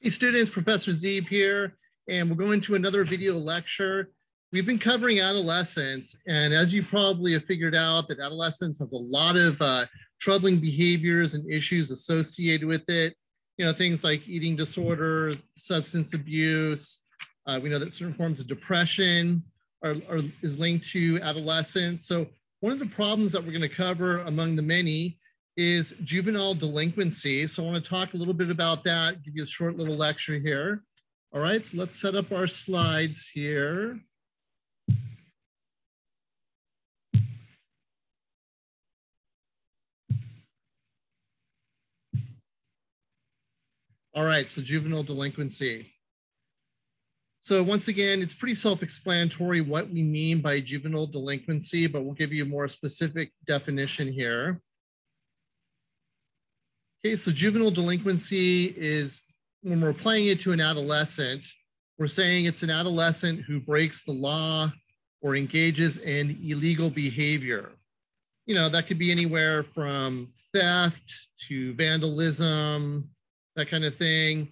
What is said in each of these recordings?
Hey students, Professor Zeeb here, and we're going to another video lecture. We've been covering adolescence, and as you probably have figured out, that adolescence has a lot of troubling behaviors and issues associated with it. You know, things like eating disorders, substance abuse. We know that certain forms of depression is linked to adolescence. So one of the problems that we're going to cover among the many is juvenile delinquency. So I want to talk a little bit about that, give you a short little lecture here. All right, so let's set up our slides here. All right, so juvenile delinquency. So once again, it's pretty self-explanatory what we mean by juvenile delinquency, but we'll give you a more specific definition here. Okay, so juvenile delinquency is, when we're applying it to an adolescent, we're saying it's an adolescent who breaks the law or engages in illegal behavior. You know, that could be anywhere from theft to vandalism, that kind of thing.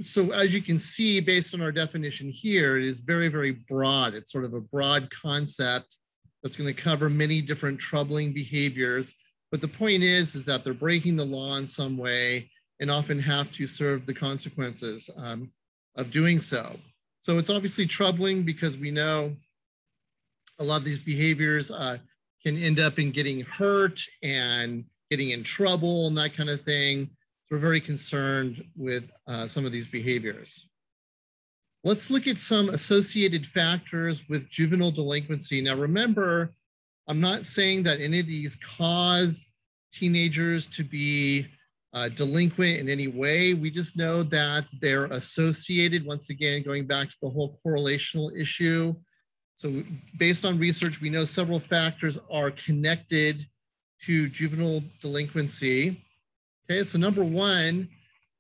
So as you can see, based on our definition here, it is very, very broad. It's sort of a broad concept that's going to cover many different troubling behaviors. But the point is that they're breaking the law in some way and often have to serve the consequences of doing so. So it's obviously troubling because we know a lot of these behaviors can end up in getting hurt and getting in trouble and that kind of thing. So we're very concerned with some of these behaviors. Let's look at some associated factors with juvenile delinquency. Now remember, I'm not saying that any of these cause teenagers to be delinquent in any way. We just know that they're associated, once again, going back to the whole correlational issue. So based on research, we know several factors are connected to juvenile delinquency. Okay, so number one,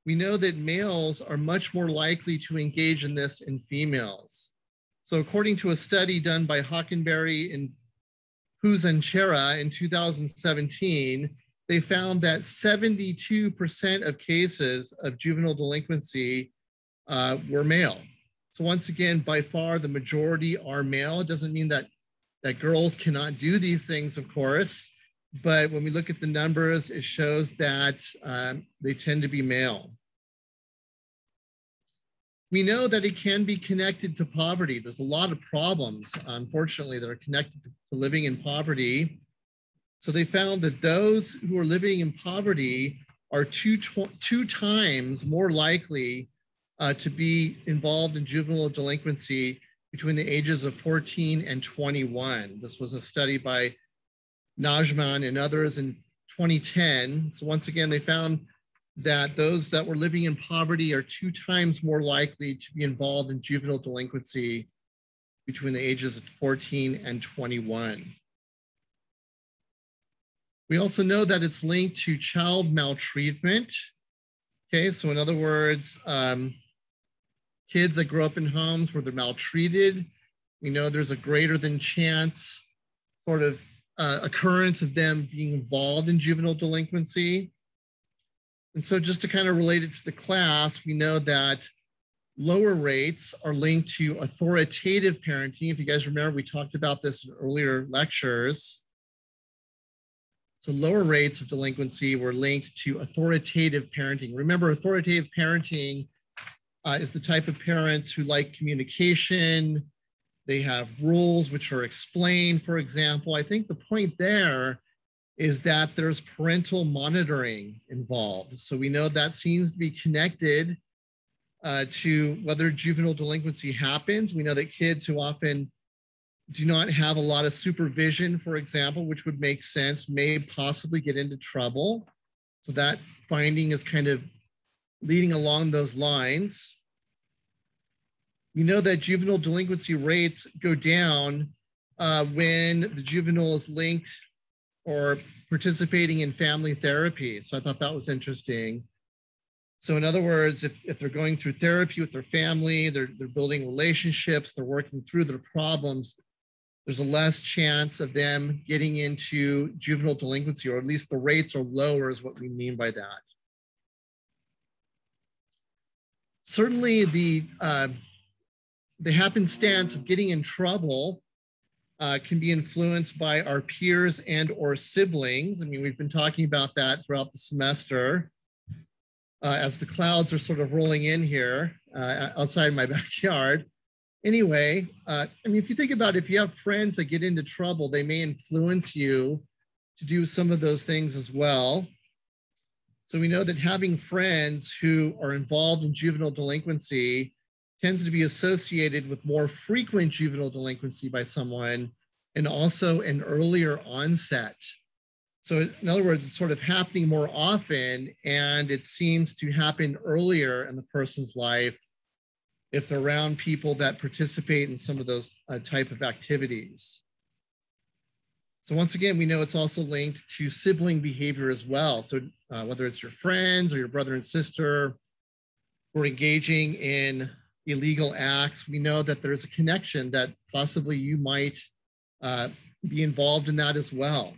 we know that males are much more likely to engage in this in females. So according to a study done by Hockenberry and Puzanchera in 2017, they found that 72% of cases of juvenile delinquency were male. So once again, by far the majority are male. It doesn't mean that girls cannot do these things, of course, but when we look at the numbers, it shows that they tend to be male. We know that it can be connected to poverty. There's a lot of problems, unfortunately, that are connected to living in poverty. So they found that those who are living in poverty are two times more likely to be involved in juvenile delinquency between the ages of 14 and 21. This was a study by Najman and others in 2010. So once again, they found that those that were living in poverty are 2 times more likely to be involved in juvenile delinquency between the ages of 14 and 21. We also know that it's linked to child maltreatment. Okay, so in other words, kids that grow up in homes where they're maltreated, we know there's a greater than chance sort of occurrence of them being involved in juvenile delinquency. And so just to kind of relate it to the class, we know that lower rates are linked to authoritative parenting. If you guys remember, we talked about this in earlier lectures. So lower rates of delinquency were linked to authoritative parenting. Remember, authoritative parenting is the type of parents who like communication. They have rules which are explained, for example. I think the point there is that there's parental monitoring involved. So we know that seems to be connected to whether juvenile delinquency happens. We know that kids who often do not have a lot of supervision, for example, which would make sense, may possibly get into trouble. So that finding is kind of leading along those lines. We know that juvenile delinquency rates go down when the juvenile is linked or participating in family therapy. So I thought that was interesting. So in other words, if they're going through therapy with their family, they're building relationships, they're working through their problems, there's a less chance of them getting into juvenile delinquency, or at least the rates are lower is what we mean by that. Certainly the happenstance of getting in trouble can be influenced by our peers and or siblings. I mean, we've been talking about that throughout the semester as the clouds are sort of rolling in here outside my backyard. Anyway, I mean, if you think about it, if you have friends that get into trouble, they may influence you to do some of those things as well. So we know that having friends who are involved in juvenile delinquency tends to be associated with more frequent juvenile delinquency by someone and also an earlier onset. So in other words, it's sort of happening more often and it seems to happen earlier in the person's life if they're around people that participate in some of those type of activities. So once again, we know it's also linked to sibling behavior as well. So whether it's your friends or your brother and sister who are engaging in illegal acts, we know that there's a connection that possibly you might be involved in that as well.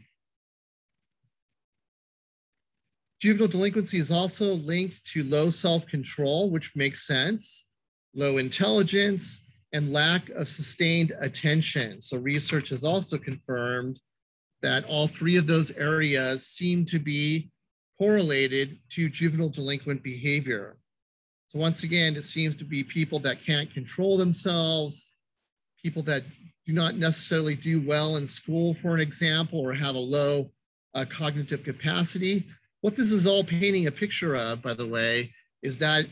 Juvenile delinquency is also linked to low self-control, which makes sense, low intelligence, and lack of sustained attention. So research has also confirmed that all three of those areas seem to be correlated to juvenile delinquent behavior. So once again, it seems to be people that can't control themselves, people that do not necessarily do well in school, for an example, or have a low cognitive capacity. What this is all painting a picture of, by the way, is that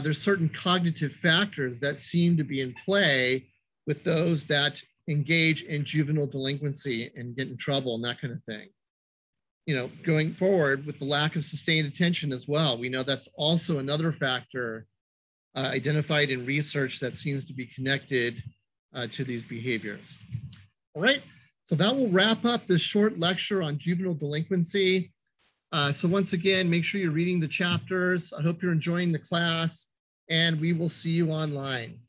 there's certain cognitive factors that seem to be in play with those that engage in juvenile delinquency and get in trouble and that kind of thing. You know, going forward with the lack of sustained attention as well, we know that's also another factor identified in research that seems to be connected to these behaviors. All right, so that will wrap up this short lecture on juvenile delinquency. So once again, make sure you're reading the chapters. I hope you're enjoying the class and we will see you online.